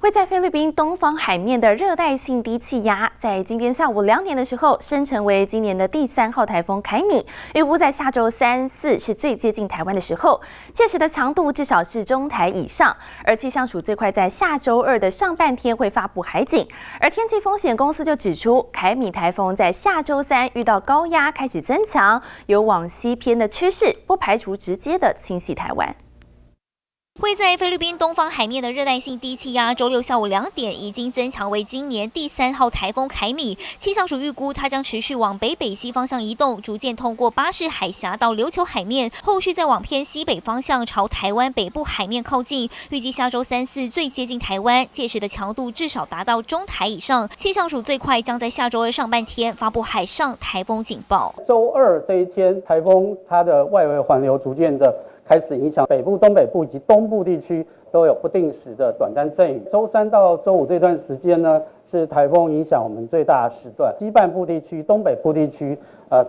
位在菲律宾东方海面的热带性低气压，在今天下午2点的时候，升成为今年的第3号台风凯米，预估在下周3、4是最接近台湾的时候，届时的强度至少是中台以上。而气象署最快在下周2的上半天会发布海警，而天气风险公司就指出，凯米台风在下周3遇到高压开始增强，有往西偏的趋势，不排除直接的侵袭台湾。位在菲律宾东方海面的热带性低气压，周六下午2点已经增强为今年第3号台风凯米。气象署预估它将持续往北西方向移动，逐渐通过巴士海峡到琉球海面，后续再往偏西北方向朝台湾北部海面靠近。预计下周3、4最接近台湾，届时的强度至少达到中台以上。气象署最快将在下周2上半天发布海上台风警报。周2这一天，台风它的外围环流逐渐的开始影响北部、东北部以及东部地区，都有不定时的短暂阵雨。周3到周5这段时间呢，是台风影响我们最大的时段，西半部地区、东北部地区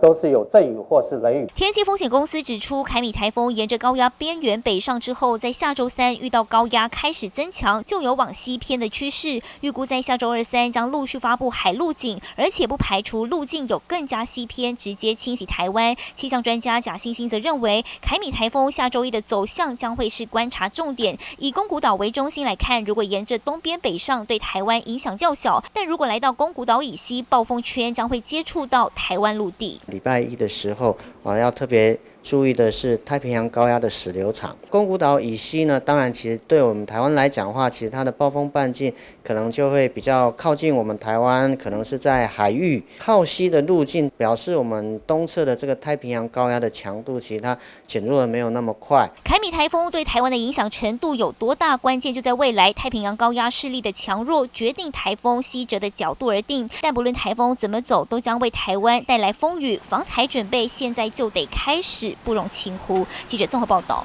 都是有阵雨或是雷雨。天气风险公司指出，凯米台风沿着高压边缘北上之后，在下周3遇到高压开始增强，就有往西偏的趋势。预估在下周2、3将陆续发布海陆警，而且不排除路径有更加西偏，直接侵袭台湾。气象专家贾欣欣则认为，凯米台风下周1的走向将会是观察重点。以宫古岛为中心来看，如果沿着东边北上，对台湾影响较小；但如果来到宫古岛以西，暴风圈将会接触到台湾陆地。礼拜1的时候要特别注意的是太平洋高压的矢流场。宫古岛以西呢，当然其实对我们台湾来讲的话，其实它的暴风半径可能就会比较靠近我们台湾，可能是在海域靠西的路径，表示我们东侧的这个太平洋高压的强度，其实它减弱的没有那么快。凯米台风对台湾的影响程度有多大？关键就在未来太平洋高压势力的强弱，决定台风西折的角度而定。但不论台风怎么走，都将为台湾带来风雨，防台准备现在就得开始，不容轻忽。记者综合报道。